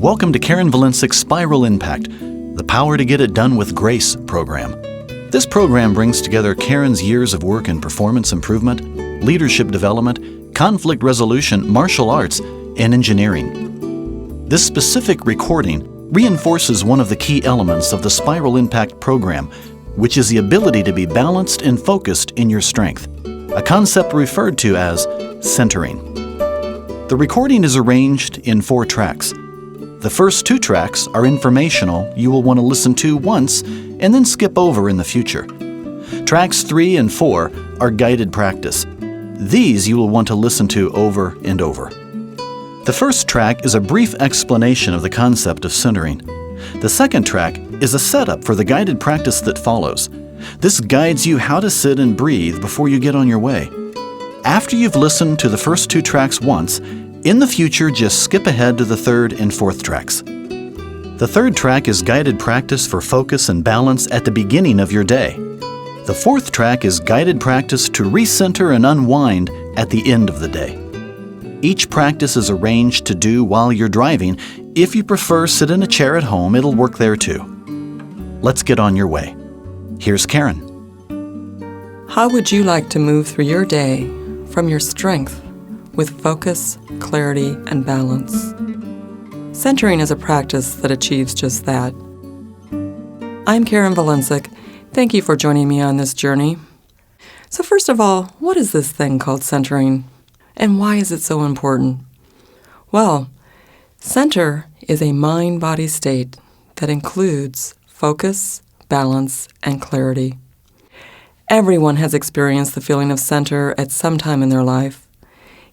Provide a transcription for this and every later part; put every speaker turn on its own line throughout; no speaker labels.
Welcome to Karen Valencic's Spiral Impact, the Power to Get It Done with Grace program. This program brings together Karen's years of work in performance improvement, leadership development, conflict resolution, martial arts, and engineering. This specific recording reinforces one of the key elements of the Spiral Impact program, which is the ability to be balanced and focused in your strength, a concept referred to as centering. The recording is arranged in 4 tracks. The first 2 tracks are informational you will want to listen to once and then skip over in the future. Tracks 3 and 4 are guided practice. These you will want to listen to over and over. The first track is a brief explanation of the concept of centering. The second track is a setup for the guided practice that follows. This guides you how to sit and breathe before you get on your way. After you've listened to the first 2 tracks once, in the future just skip ahead to the 3rd and 4th tracks. The 3rd track is guided practice for focus and balance at the beginning of your day. The 4th track is guided practice to recenter and unwind at the end of the day. Each practice is arranged to do while you're driving. If you prefer sit in a chair at home, it'll work there too. Let's get on your way. Here's Karen.
How would you like to move through your day from your strength with focus, clarity, and balance? Centering is a practice that achieves just that. I'm Karen Valencic. Thank you for joining me on this journey. So first of all, what is this thing called centering? And why is it so important? Well, center is a mind-body state that includes focus, balance, and clarity. Everyone has experienced the feeling of center at some time in their life.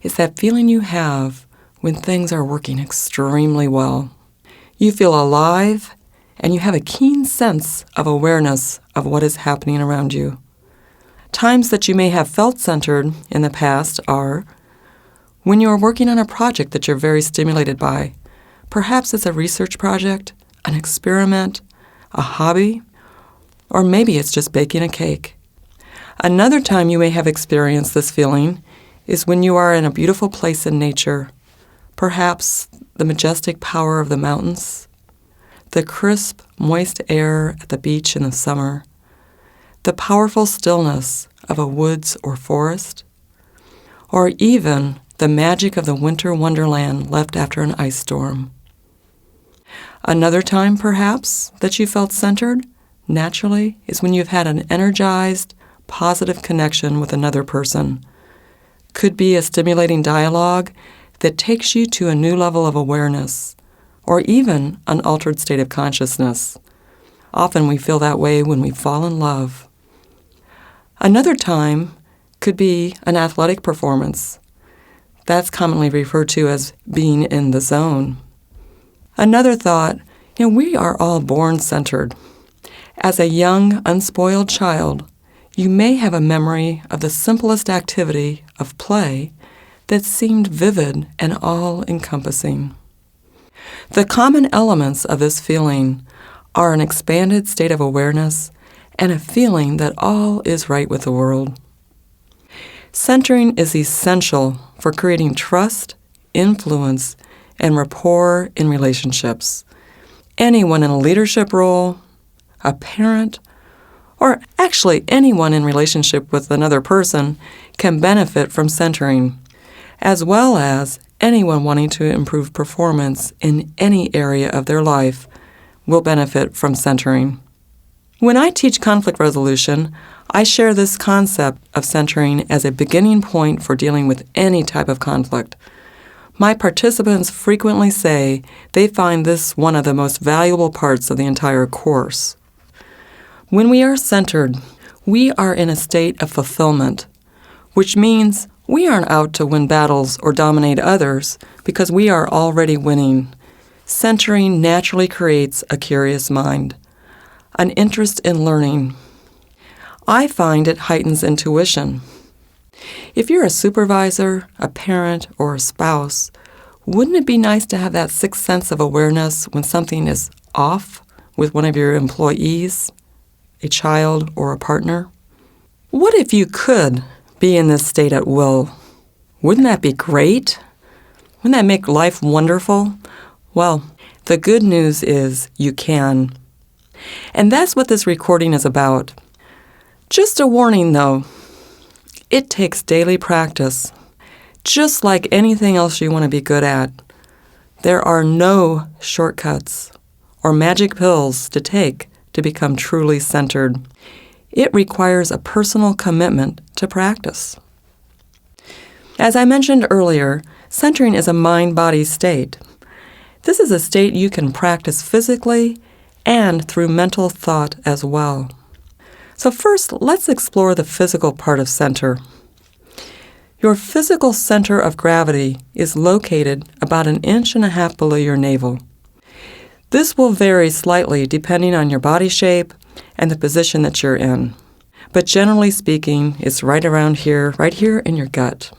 It's that feeling you have when things are working extremely well. You feel alive, and you have a keen sense of awareness of what is happening around you. Times that you may have felt centered in the past are when you are working on a project that you're very stimulated by. Perhaps it's a research project, an experiment, a hobby, or maybe it's just baking a cake. Another time you may have experienced this feeling is when you are in a beautiful place in nature, perhaps the majestic power of the mountains, the crisp, moist air at the beach in the summer, the powerful stillness of a woods or forest, or even the magic of the winter wonderland left after an ice storm. Another time, perhaps, that you felt centered, naturally, is when you've had an energized, positive connection with another person. Could be a stimulating dialogue that takes you to a new level of awareness, or even an altered state of consciousness. Often we feel that way when we fall in love. Another time could be an athletic performance. That's commonly referred to as being in the zone. Another thought, we are all born centered. As a young, unspoiled child, you may have a memory of the simplest activity of play that seemed vivid and all-encompassing. The common elements of this feeling are an expanded state of awareness and a feeling that all is right with the world. Centering is essential for creating trust, influence, and rapport in relationships. Anyone in a leadership role, a parent, or actually anyone in relationship with another person can benefit from centering, as well as anyone wanting to improve performance in any area of their life will benefit from centering. When I teach conflict resolution, I share this concept of centering as a beginning point for dealing with any type of conflict. My participants frequently say they find this one of the most valuable parts of the entire course. When we are centered, we are in a state of fulfillment, which means we aren't out to win battles or dominate others because we are already winning. Centering naturally creates a curious mind, an interest in learning. I find it heightens intuition. If you're a supervisor, a parent, or a spouse, wouldn't it be nice to have that sixth sense of awareness when something is off with one of your employees, a child, or a partner? What if you could be in this state at will? Wouldn't that be great? Wouldn't that make life wonderful? Well, The good news is you can. And that's what this recording is about. Just a warning though, it takes daily practice. Just like anything else you want to be good at, there are no shortcuts or magic pills to take to become truly centered. It requires a personal commitment to practice. As I mentioned earlier, centering is a mind-body state. This is a state you can practice physically and through mental thought as well. So first, let's explore the physical part of center. Your physical center of gravity is located about 1.5 inches below your navel. This will vary slightly depending on your body shape and the position that you're in. But generally speaking, it's right around here, right here in your gut.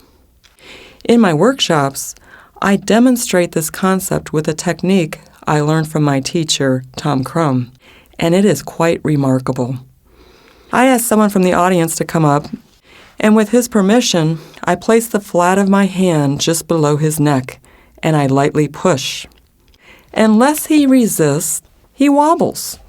In my workshops, I demonstrate this concept with a technique I learned from my teacher, Tom Crum, and it is quite remarkable. I asked someone from the audience to come up, and with his permission, I place the flat of my hand just below his neck, and I lightly push. Unless he resists, he wobbles.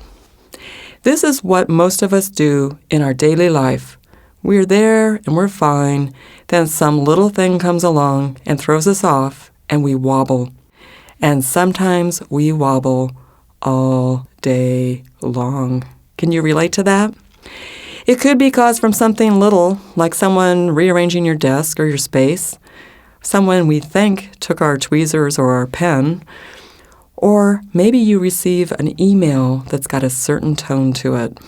This is what most of us do in our daily life. We're there and we're fine, then some little thing comes along and throws us off, and we wobble. And sometimes we wobble all day long. Can you relate to that? It could be caused from something little, like someone rearranging your desk or your space, someone we think took our tweezers or our pen, or maybe you receive an email that's got a certain tone to it. Do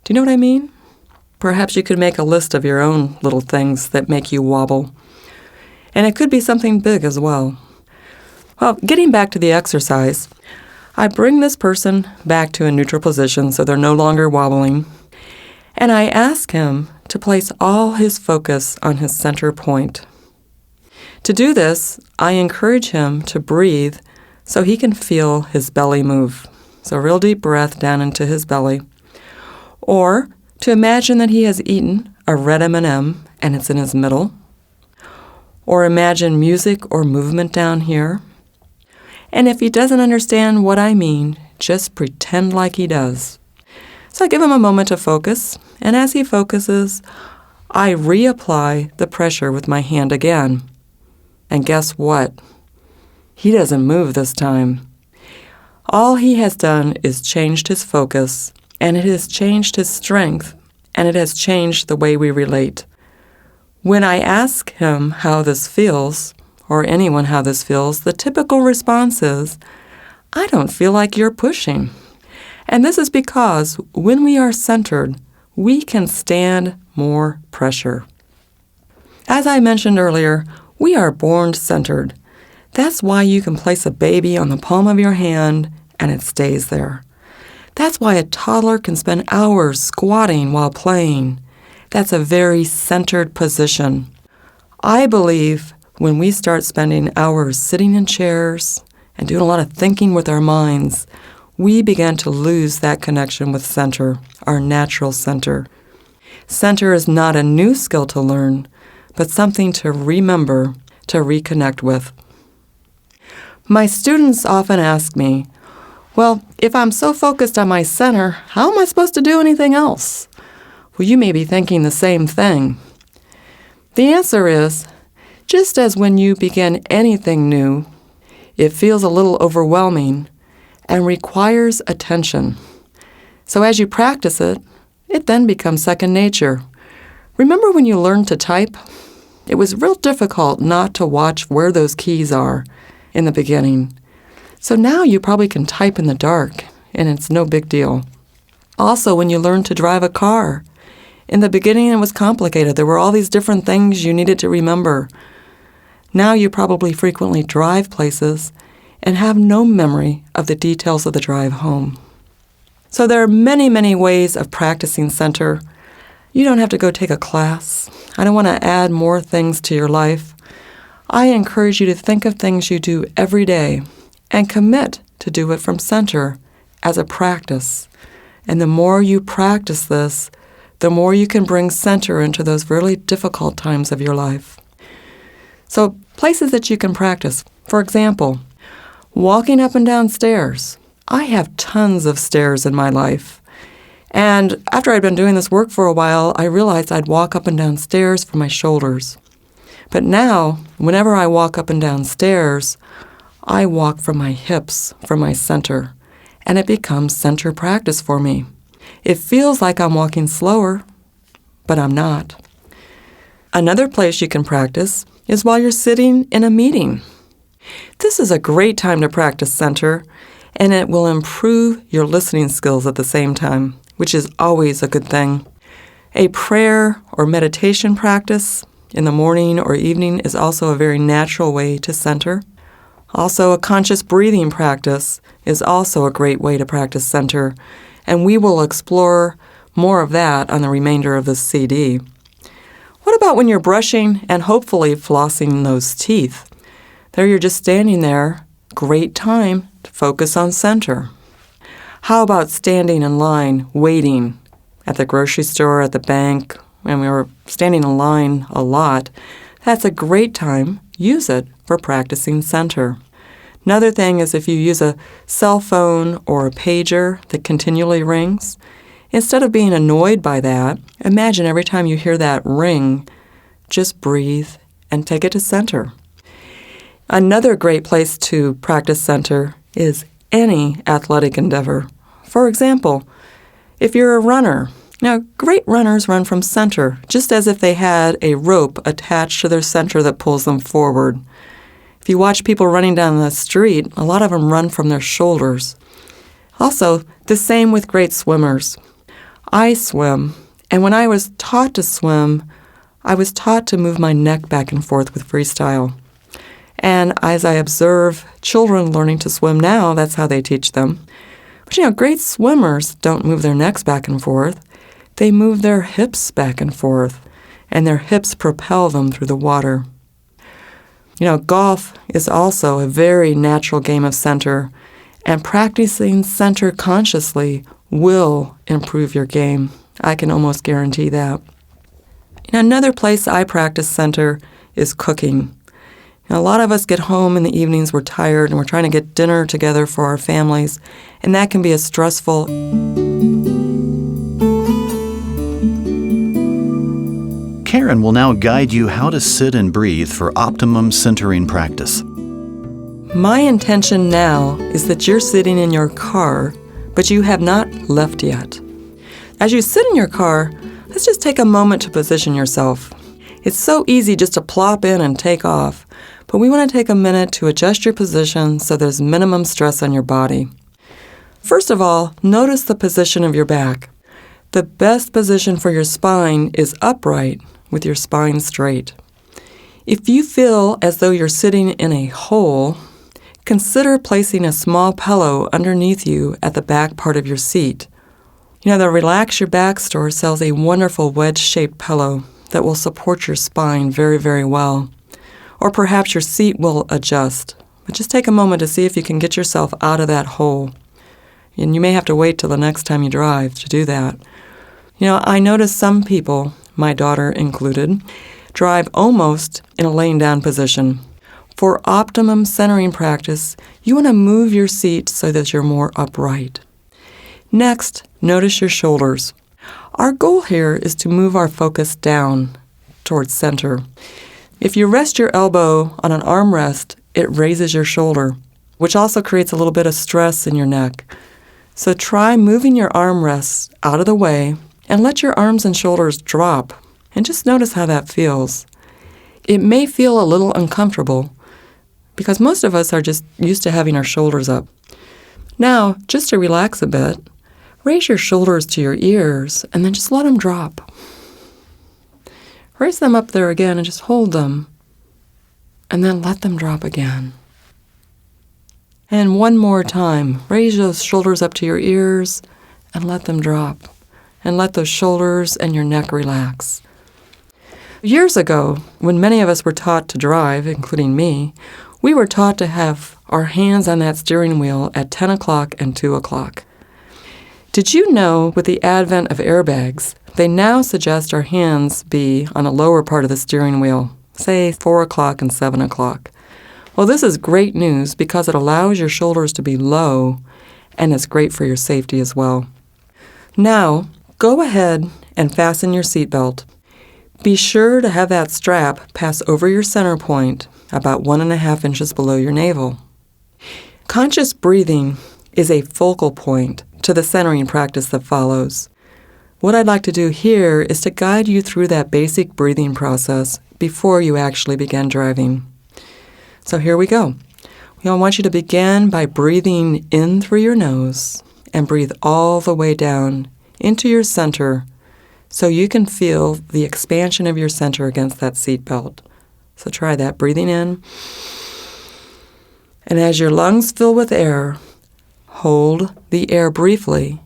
you know what I mean? Perhaps you could make a list of your own little things that make you wobble. And it could be something big as well. Well, getting back to the exercise, I bring this person back to a neutral position so they're no longer wobbling, and I ask him to place all his focus on his center point. To do this, I encourage him to breathe so he can feel his belly move. So a real deep breath down into his belly. Or to imagine that he has eaten a red M&M and it's in his middle. Or imagine music or movement down here. And if he doesn't understand what I mean, just pretend like he does. So I give him a moment to focus, and as he focuses, I reapply the pressure with my hand again. And guess what? He doesn't move this time. All he has done is changed his focus, and it has changed his strength, and it has changed the way we relate. When I ask him how this feels, or anyone how this feels, the typical response is, I don't feel like you're pushing. And this is because when we are centered, we can stand more pressure. As I mentioned earlier, we are born centered. That's why you can place a baby on the palm of your hand and it stays there. That's why a toddler can spend hours squatting while playing. That's a very centered position. I believe when we start spending hours sitting in chairs and doing a lot of thinking with our minds, we begin to lose that connection with center, our natural center. Center is not a new skill to learn, but something to remember, to reconnect with. My students often ask me, well, if I'm so focused on my center, how am I supposed to do anything else? Well, you may be thinking the same thing. The answer is, just as when you begin anything new, it feels a little overwhelming and requires attention. So as you practice it, it then becomes second nature. Remember when you learned to type? It was real difficult not to watch where those keys are in the beginning. So now you probably can type in the dark, and it's no big deal. Also, when you learned to drive a car, in the beginning it was complicated. There were all these different things you needed to remember. Now you probably frequently drive places and have no memory of the details of the drive home. So there are many, many ways of practicing center. You don't have to go take a class. I don't want to add more things to your life. I encourage you to think of things you do every day and commit to do it from center as a practice. And the more you practice this, the more you can bring center into those really difficult times of your life. So places that you can practice. For example, Walking up and down stairs. I have tons of stairs in my life. And after I'd been doing this work for a while, I realized I'd walk up and down stairs for my shoulders. But now, whenever I walk up and down stairs, I walk from my hips, from my center, and it becomes center practice for me. It feels like I'm walking slower, but I'm not. Another place you can practice is while you're sitting in a meeting. This is a great time to practice center, and it will improve your listening skills at the same time, which is always a good thing. A prayer or meditation practice in the morning or evening is also a very natural way to center. Also, a conscious breathing practice is also a great way to practice center, and we will explore more of that on the remainder of this CD. What about when you're brushing and hopefully flossing those teeth? There you're just standing there. Great time to focus on center. How about standing in line, waiting at the grocery store, at the bank, and we were standing in line a lot? That's a great time. Use it for practicing center. Another thing is if you use a cell phone or a pager that continually rings, instead of being annoyed by that, imagine every time you hear that ring, just breathe and take it to center. Another great place to practice center is any athletic endeavor. For example, if you're a runner, now great runners run from center, just as if they had a rope attached to their center that pulls them forward. If you watch people running down the street, a lot of them run from their shoulders. Also, the same with great swimmers. I swim, and when I was taught to swim, I was taught to move my neck back and forth with freestyle. And as I observe children learning to swim now, that's how they teach them. But great swimmers don't move their necks back and forth. They move their hips back and forth, and their hips propel them through the water. Golf is also a very natural game of center, and practicing center consciously will improve your game. I can almost guarantee that. Another place I practice center is cooking. A lot of us get home in the evenings, we're tired, and we're trying to get dinner together for our families, and that can be a stressful.
Karen will now guide you how to sit and breathe for optimum centering practice.
My intention now is that you're sitting in your car, but you have not left yet. As you sit in your car, let's just take a moment to position yourself. It's so easy just to plop in and take off, but we want to take a minute to adjust your position so there's minimum stress on your body. First of all, notice the position of your back. The best position for your spine is upright with your spine straight. If you feel as though you're sitting in a hole, consider placing a small pillow underneath you at the back part of your seat. The Relax Your Back store sells a wonderful wedge-shaped pillow that will support your spine very, very well. Or perhaps your seat will adjust. But just take a moment to see if you can get yourself out of that hole. And you may have to wait till the next time you drive to do that. I notice some people, my daughter included, drive almost in a laying down position. For optimum centering practice, you want to move your seat so that you're more upright. Next, notice your shoulders. Our goal here is to move our focus down towards center. If you rest your elbow on an armrest, it raises your shoulder, which also creates a little bit of stress in your neck. So try moving your armrests out of the way and let your arms and shoulders drop, and just notice how that feels. It may feel a little uncomfortable because most of us are just used to having our shoulders up. Now, just to relax a bit, raise your shoulders to your ears and then just let them drop. Raise them up there again and just hold them, and then let them drop again. And one more time, raise those shoulders up to your ears and let them drop. And let those shoulders and your neck relax. Years ago, when many of us were taught to drive, including me, we were taught to have our hands on that steering wheel at 10 o'clock and 2 o'clock. Did you know with the advent of airbags, they now suggest our hands be on the lower part of the steering wheel, say 4 o'clock and 7 o'clock? Well, this is great news because it allows your shoulders to be low, and it's great for your safety as well. Now, go ahead and fasten your seatbelt. Be sure to have that strap pass over your center point, about 1.5 inches below your navel. Conscious breathing is a focal point to the centering practice that follows. What I'd like to do here is to guide you through that basic breathing process before you actually begin driving. So here we go. I want you to begin by breathing in through your nose and breathe all the way down into your center so you can feel the expansion of your center against that seatbelt. So try that, breathing in. And as your lungs fill with air, hold the air briefly.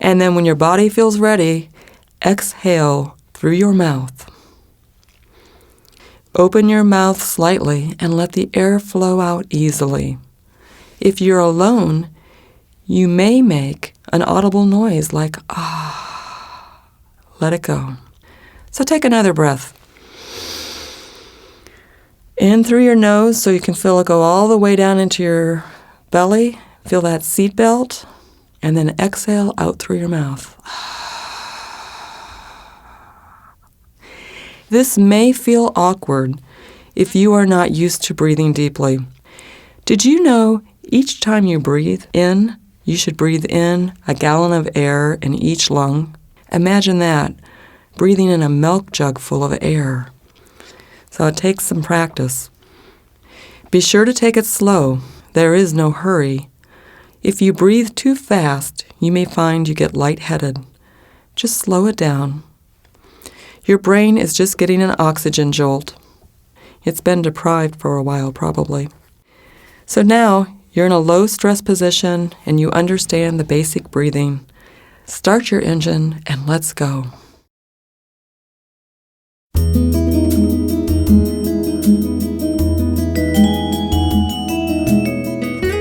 And then when your body feels ready, exhale through your mouth. Open your mouth slightly and let the air flow out easily. If you're alone, you may make an audible noise like ah. Let it go. So take another breath. In through your nose so you can feel it go all the way down into your belly. Feel that seat belt. And then exhale out through your mouth. This may feel awkward if you are not used to breathing deeply. Did you know each time you breathe in, you should breathe in a gallon of air in each lung? Imagine that, breathing in a milk jug full of air. So it takes some practice. Be sure to take it slow. There is no hurry. If you breathe too fast, you may find you get lightheaded. Just slow it down. Your brain is just getting an oxygen jolt. It's been deprived for a while, probably. So now you're in a low-stress position and you understand the basic breathing. Start your engine and let's go.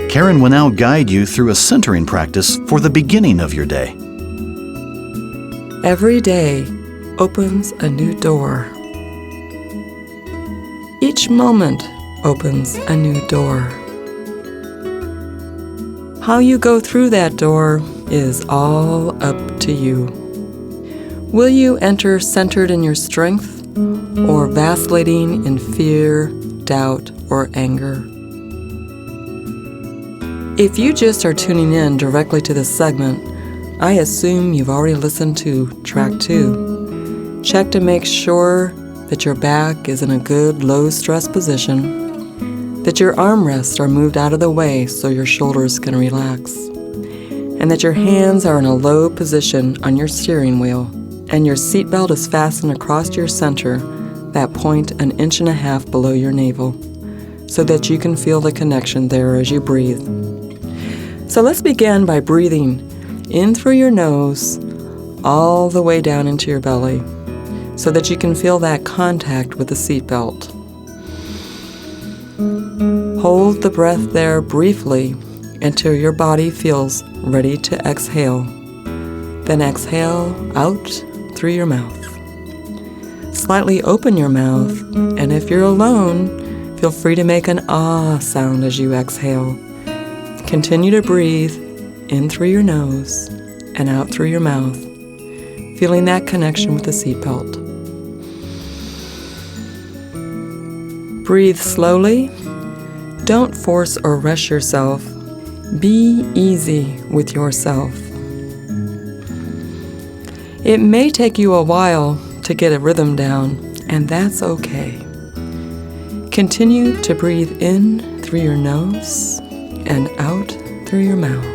Karen will now guide you through a centering practice for the beginning of your day.
Every day opens a new door. Each moment opens a new door. How you go through that door is all up to you. Will you enter centered in your strength or vacillating in fear, doubt, or anger? If you just are tuning in directly to this segment, I assume you've already listened to track 2. Check to make sure that your back is in a good low-stress position, that your armrests are moved out of the way so your shoulders can relax, and that your hands are in a low position on your steering wheel, and your seatbelt is fastened across your center, that point 1.5 inches below your navel, so that you can feel the connection there as you breathe. So let's begin by breathing in through your nose all the way down into your belly so that you can feel that contact with the seatbelt. Hold the breath there briefly until your body feels ready to exhale. Then exhale out through your mouth. Slightly open your mouth, and if you're alone, feel free to make an ah sound as you exhale. Continue to breathe in through your nose and out through your mouth, feeling that connection with the seatbelt. Breathe slowly. Don't force or rush yourself. Be easy with yourself. It may take you a while to get a rhythm down, and that's okay. Continue to breathe in through your nose and out through your mouth.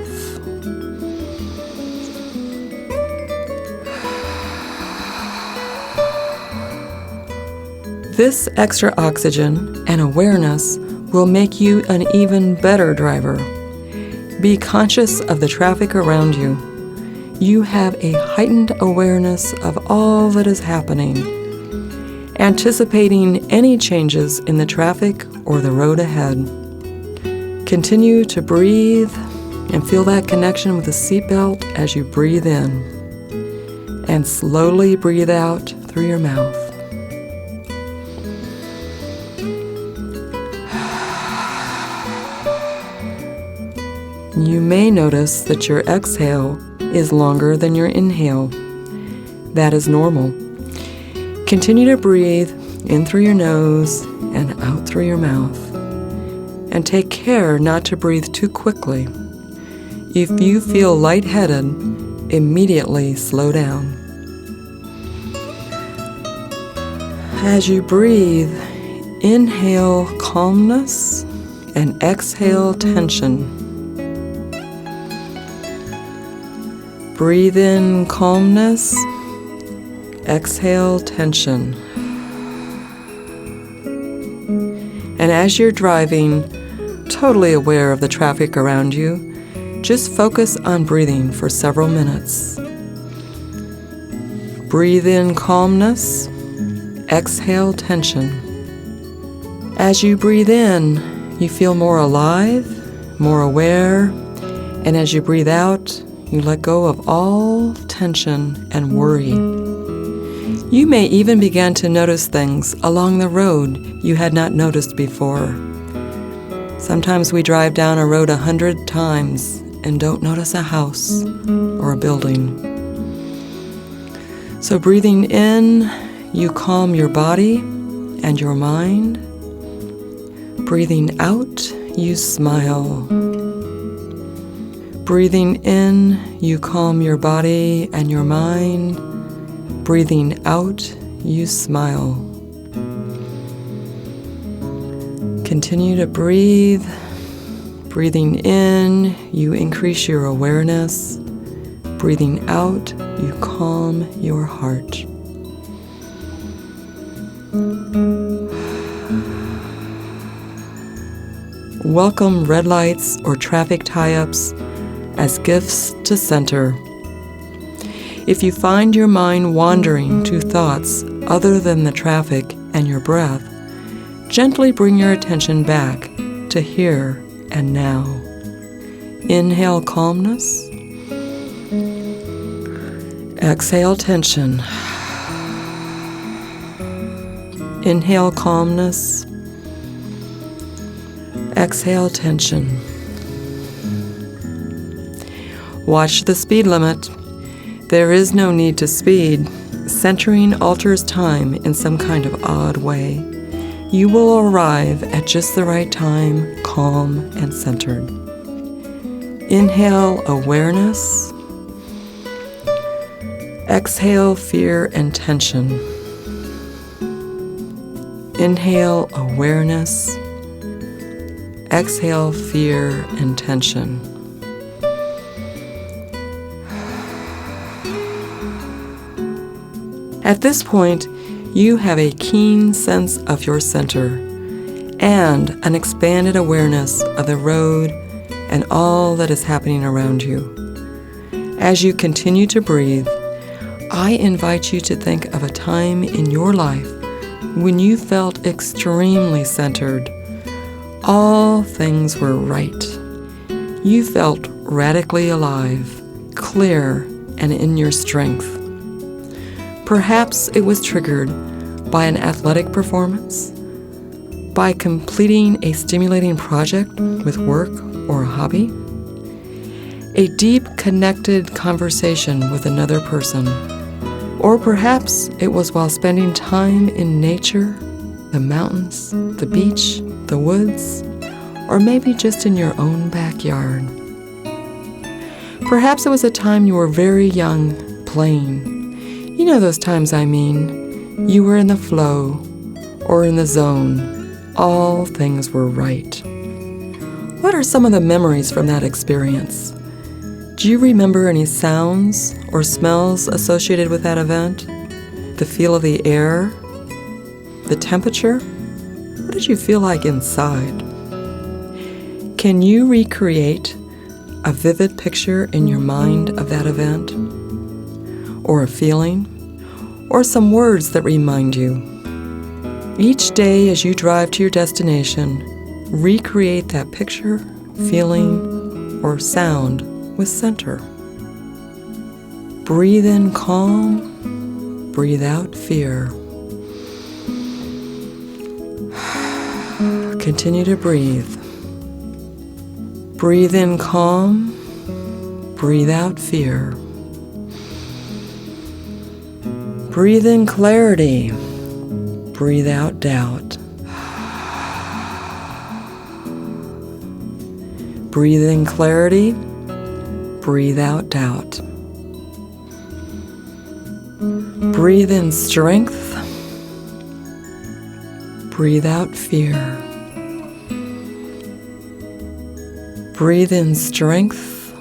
This extra oxygen and awareness will make you an even better driver. Be conscious of the traffic around you. You have a heightened awareness of all that is happening, anticipating any changes in the traffic or the road ahead. Continue to breathe and feel that connection with the seatbelt as you breathe in, and slowly breathe out through your mouth. You may notice that your exhale is longer than your inhale. That is normal. Continue to breathe in through your nose and out through your mouth. And take care not to breathe too quickly. If you feel lightheaded, immediately slow down. As you breathe, inhale calmness and exhale tension. Breathe in calmness, exhale tension. And as you're driving, totally aware of the traffic around you, just focus on breathing for several minutes. Breathe in calmness, exhale tension. As you breathe in, you feel more alive, more aware, and as you breathe out, you let go of all tension and worry. You may even begin to notice things along the road you had not noticed before. Sometimes we drive down a road 100 times and don't notice a house or a building. So breathing in, you calm your body and your mind. Breathing out, you smile. Breathing in, you calm your body and your mind. Breathing out, you smile. Continue to breathe. Breathing in, you increase your awareness. Breathing out, you calm your heart. Welcome red lights or traffic tie-ups as gifts to center. If you find your mind wandering to thoughts other than the traffic and your breath, gently bring your attention back to here and now. Inhale calmness. Exhale tension. Inhale calmness. Exhale tension. Watch the speed limit. There is no need to speed. Centering alters time in some kind of odd way. You will arrive at just the right time, calm and centered. Inhale awareness. Exhale fear and tension. Inhale awareness. Exhale fear and tension. At this point, you have a keen sense of your center and an expanded awareness of the road and all that is happening around you. As you continue to breathe, I invite you to think of a time in your life when you felt extremely centered. All things were right. You felt radically alive, clear, and in your strength. Perhaps it was triggered by an athletic performance, by completing a stimulating project with work or a hobby, a deep connected conversation with another person, or perhaps it was while spending time in nature, the mountains, the beach, the woods, or maybe just in your own backyard. Perhaps it was a time you were very young, playing. You know those times I mean. You were in the flow or in the zone. All things were right. What are some of the memories from that experience? Do you remember any sounds or smells associated with that event? The feel of the air? The temperature? What did you feel like inside? Can you recreate a vivid picture in your mind of that event? Or a feeling? Or some words that remind you? Each day as you drive to your destination, recreate that picture, feeling, or sound with center. Breathe in calm, breathe out fear. Continue to breathe. Breathe in calm. Breathe out fear. Breathe in clarity. Breathe out doubt. Breathe in clarity. Breathe out doubt. Breathe in strength. Breathe out fear. Breathe in strength.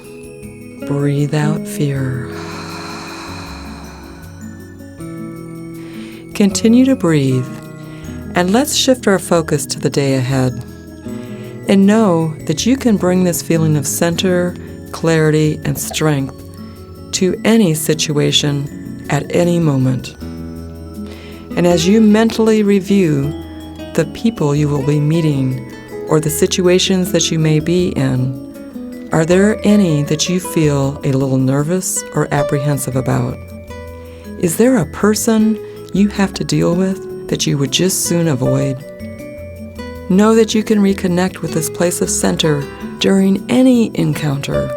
Breathe out fear. Continue to breathe, and let's shift our focus to the day ahead. And know that you can bring this feeling of center, clarity, and strength to any situation at any moment. And as you mentally review the people you will be meeting or the situations that you may be in, are there any that you feel a little nervous or apprehensive about? Is there a person you have to deal with that you would just soon avoid? Know that you can reconnect with this place of center during any encounter.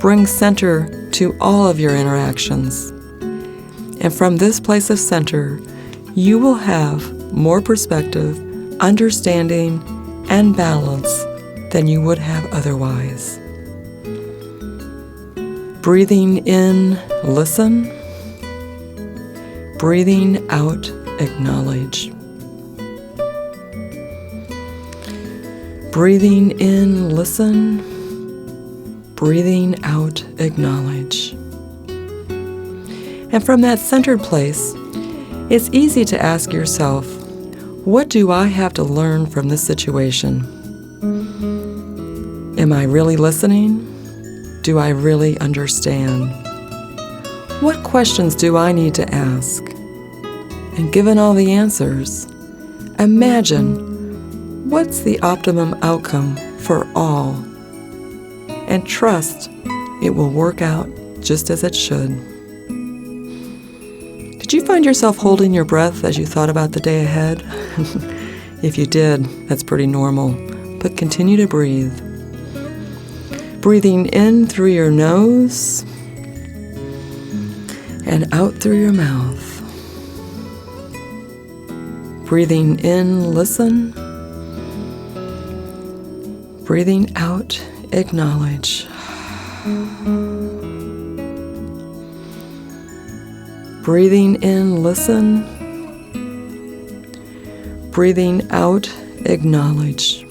Bring center to all of your interactions. And from this place of center, you will have more perspective, understanding, and balance than you would have otherwise. Breathing in, listen. Breathing out, acknowledge. Breathing in, listen. Breathing out, acknowledge. And from that centered place, it's easy to ask yourself, what do I have to learn from this situation? Am I really listening? Do I really understand? What questions do I need to ask? And given all the answers, imagine what's the optimum outcome for all, and trust it will work out just as it should. Did you find yourself holding your breath as you thought about the day ahead? If you did, that's pretty normal, but continue to breathe. Breathing in through your nose and out through your mouth. Breathing in, listen. Breathing out, acknowledge. Breathing in, listen. Breathing out, acknowledge.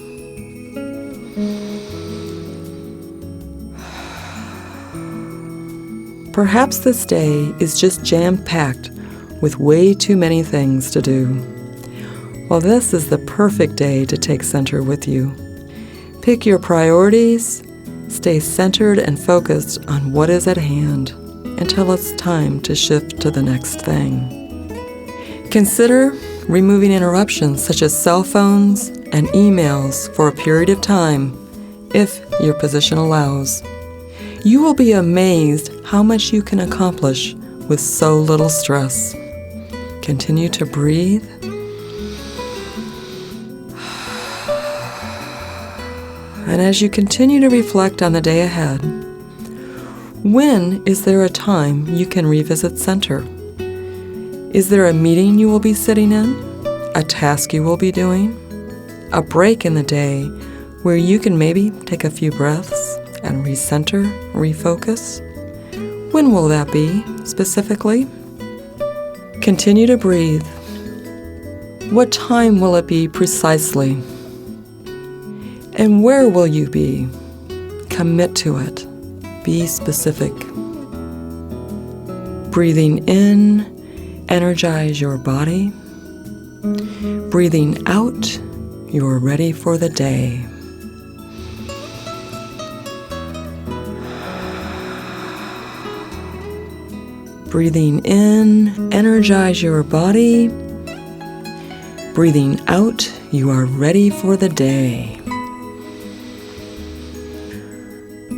Perhaps this day is just jam-packed with way too many things to do. Well, this is the perfect day to take center with you. Pick your priorities, stay centered and focused on what is at hand until it's time to shift to the next thing. Consider removing interruptions such as cell phones and emails for a period of time, if your position allows. You will be amazed how much you can accomplish with so little stress. Continue to breathe. And as you continue to reflect on the day ahead, when is there a time you can revisit center? Is there a meeting you will be sitting in? A task you will be doing? A break in the day where you can maybe take a few breaths and recenter, refocus? When will that be, specifically? Continue to breathe. What time will it be precisely? And where will you be? Commit to it. Be specific. Breathing in, energize your body. Breathing out, you are ready for the day. Breathing in, energize your body. Breathing out, you are ready for the day.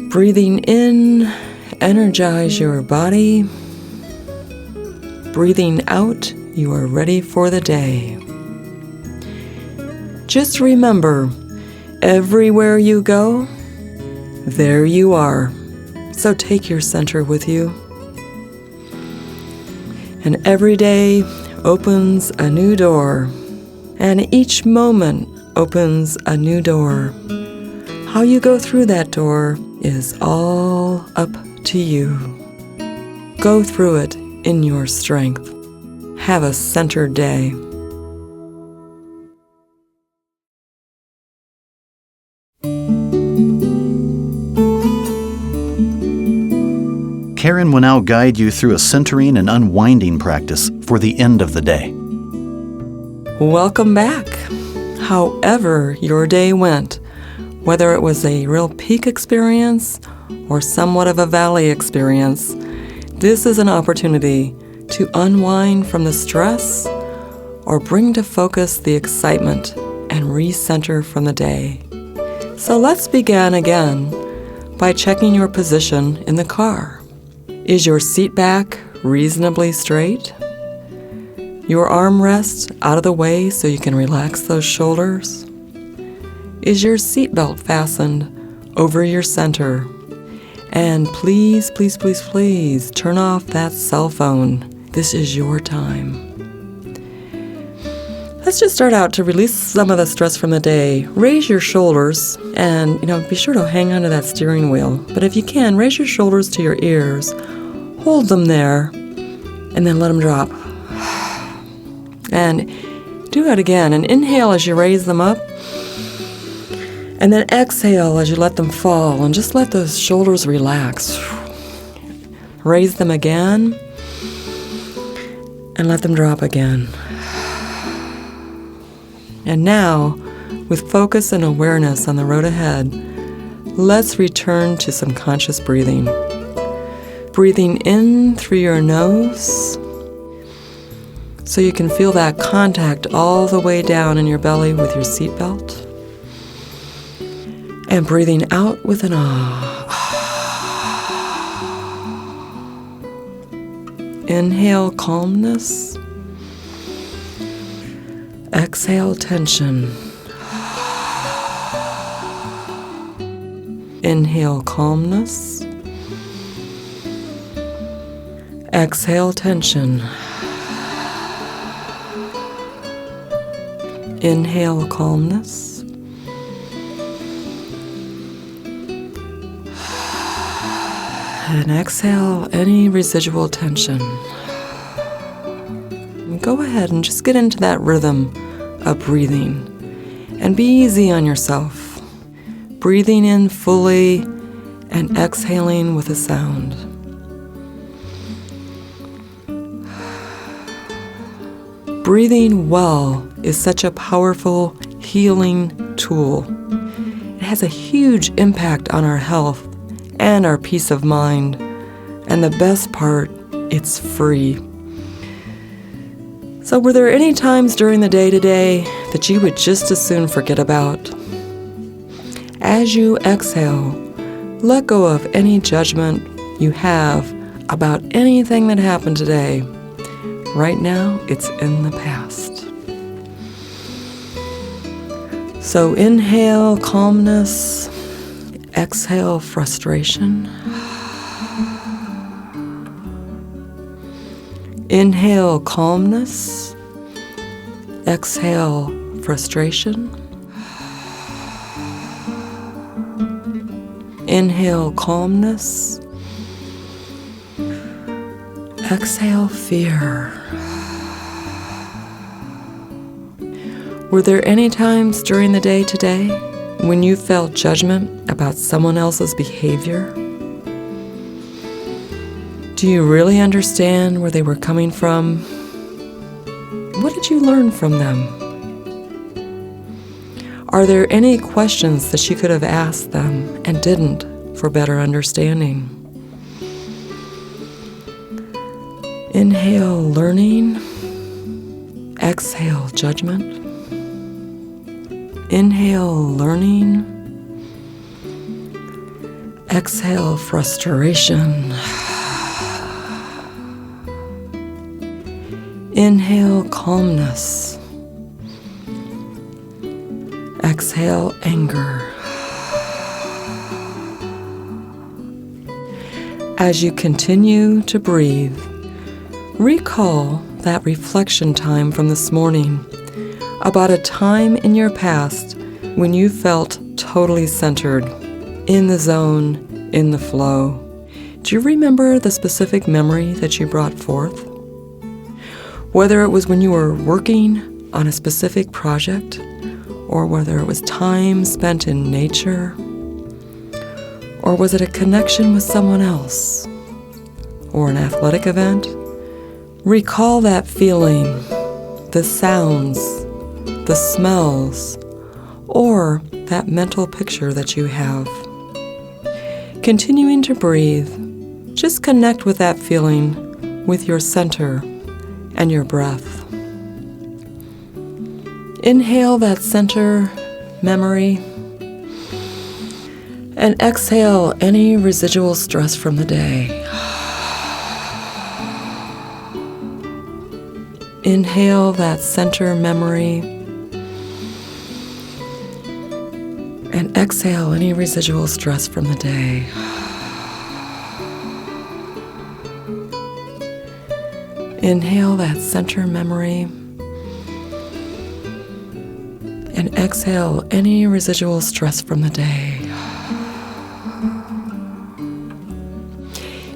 Breathing in, energize your body. Breathing out, you are ready for the day. Just remember, everywhere you go, There you are. So take your center with you. And every day opens a new door, and each moment opens a new door. How you go through that door is all up to you. Go through it in your strength. Have a centered day.
Karen will now guide you through a centering and unwinding practice for the end of the day.
Welcome back. However your day went, whether it was a real peak experience or somewhat of a valley experience, this is an opportunity to unwind from the stress or bring to focus the excitement and recenter from the day. So let's begin again by checking your position in the car. Is your seat back reasonably straight? Your armrest out of the way so you can relax those shoulders? Is your seatbelt fastened over your center? And please, please, please, please turn off that cell phone. This is your time. Let's just start out to release some of the stress from the day. Raise your shoulders and, be sure to hang onto that steering wheel. But if you can, raise your shoulders to your ears. Hold them there and then let them drop. And do it again. And inhale as you raise them up. And then exhale as you let them fall. And just let those shoulders relax. Raise them again. And let them drop again. And now, with focus and awareness on the road ahead, let's return to some conscious breathing. Breathing in through your nose so you can feel that contact all the way down in your belly with your seatbelt. And breathing out with an ah. Inhale calmness. Exhale tension. Inhale calmness. Exhale tension. Inhale calmness. And exhale any residual tension. And go ahead and just get into that rhythm of breathing. And be easy on yourself. Breathing in fully and exhaling with a sound. Breathing well is such a powerful healing tool. It has a huge impact on our health and our peace of mind. And the best part, it's free. So were there any times during the day today that you would just as soon forget about? As you exhale, let go of any judgment you have about anything that happened today. Right now, it's in the past. So inhale calmness, exhale frustration. Inhale calmness, exhale frustration. Inhale calmness, exhale fear. Were there any times during the day today when you felt judgment about someone else's behavior? Do you really understand where they were coming from? What did you learn from them? Are there any questions that you could have asked them and didn't for better understanding? Inhale learning, exhale judgment. Inhale learning, exhale frustration. Inhale calmness, exhale anger. As you continue to breathe, recall that reflection time from this morning about a time in your past when you felt totally centered, in the zone, in the flow. Do you remember the specific memory that you brought forth? Whether it was when you were working on a specific project, or whether it was time spent in nature, or was it a connection with someone else, or an athletic event? Recall that feeling, the sounds, the smells, or that mental picture that you have. Continuing to breathe, just connect with that feeling with your center and your breath. Inhale that center memory and exhale any residual stress from the day. Inhale that center memory and exhale any residual stress from the day. Inhale that center memory and exhale any residual stress from the day.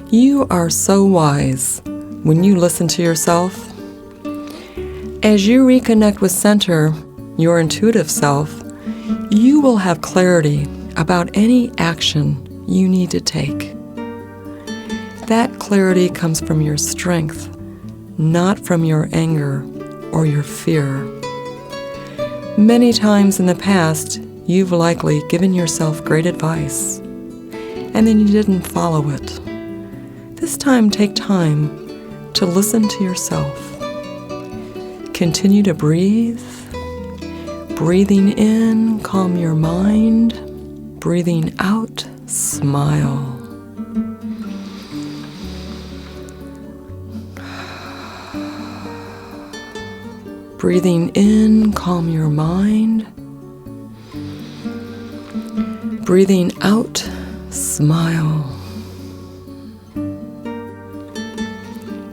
You are so wise when you listen to yourself. As you reconnect with center, your intuitive self, you will have clarity about any action you need to take. That clarity comes from your strength, not from your anger or your fear. Many times in the past, you've likely given yourself great advice, and then you didn't follow it. This time, take time to listen to yourself. Continue to breathe. Breathing in, calm your mind. Breathing out, smile. Breathing in, calm your mind. Breathing out, smile.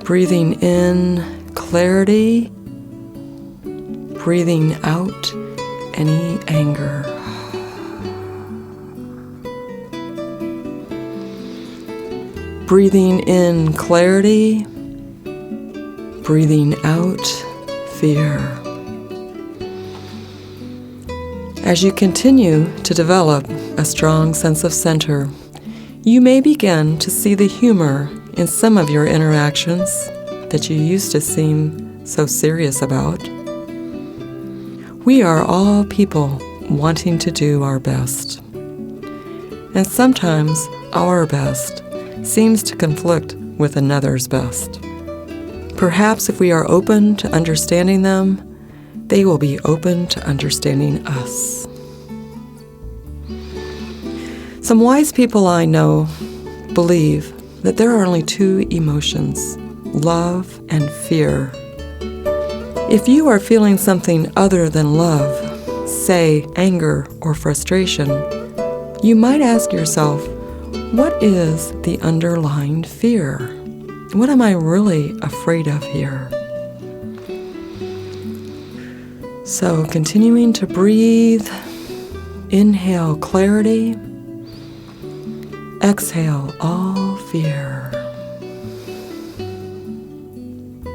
Breathing in, clarity. Breathing out any anger. Breathing in clarity. Breathing out fear. As you continue to develop a strong sense of center, you may begin to see the humor in some of your interactions that you used to seem so serious about. We are all people wanting to do our best. And sometimes our best seems to conflict with another's best. Perhaps if we are open to understanding them, they will be open to understanding us. Some wise people I know believe that there are only two emotions, love and fear. If you are feeling something other than love, say anger or frustration, you might ask yourself, what is the underlying fear? What am I really afraid of here? So continuing to breathe, inhale clarity, exhale all fear.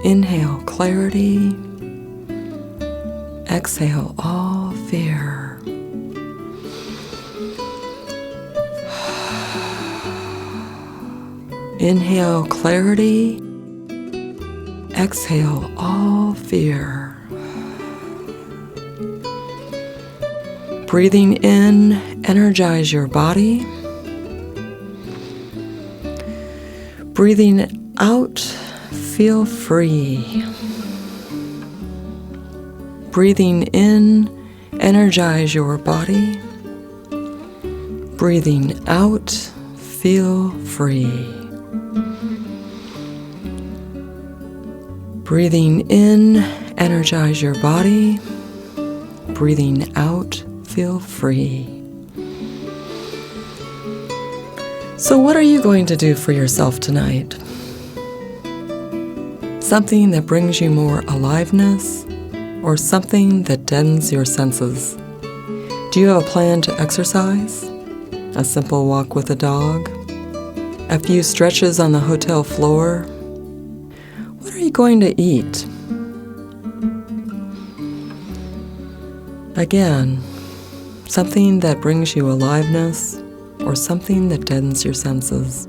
Inhale clarity, exhale all fear. Inhale clarity, exhale all fear. Breathing in, energize your body. Breathing out, feel free. Breathing in, energize your body. Breathing out, feel free. Breathing in, energize your body. Breathing out, feel free. So what are you going to do for yourself tonight? Something that brings you more aliveness, or something that deadens your senses? Do you have a plan to exercise? A simple walk with a dog? A few stretches on the hotel floor? What are you going to eat? Again, something that brings you aliveness, or something that deadens your senses.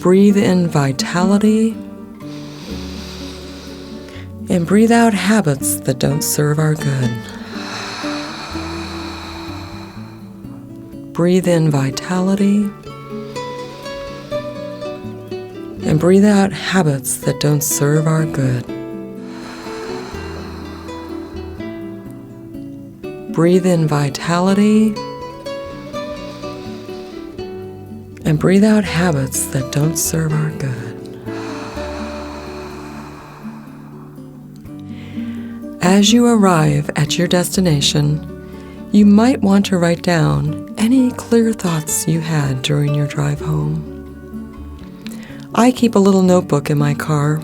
Breathe in vitality, and breathe out habits that don't serve our good. Breathe in vitality, and breathe out habits that don't serve our good. Breathe in vitality, and breathe out habits that don't serve our good. As you arrive at your destination, you might want to write down any clear thoughts you had during your drive home. I keep a little notebook in my car.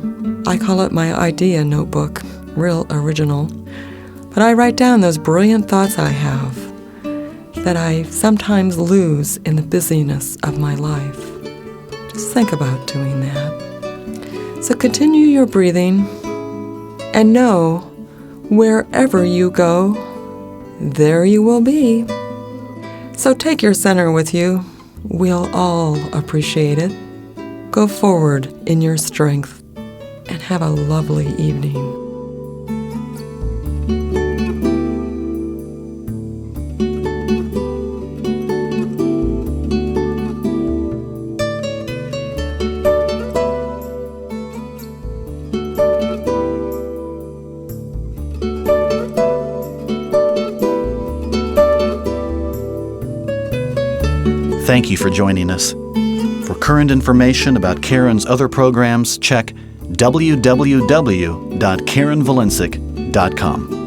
I call it my idea notebook, real original. But I write down those brilliant thoughts I have that I sometimes lose in the busyness of my life. Just think about doing that. So continue your breathing and know wherever you go, there you will be. So take your center with you. We'll all appreciate it. Go forward in your strength and have a lovely evening.
Thank you for joining us. For current information about Karen's other programs, check www.karenvalencic.com.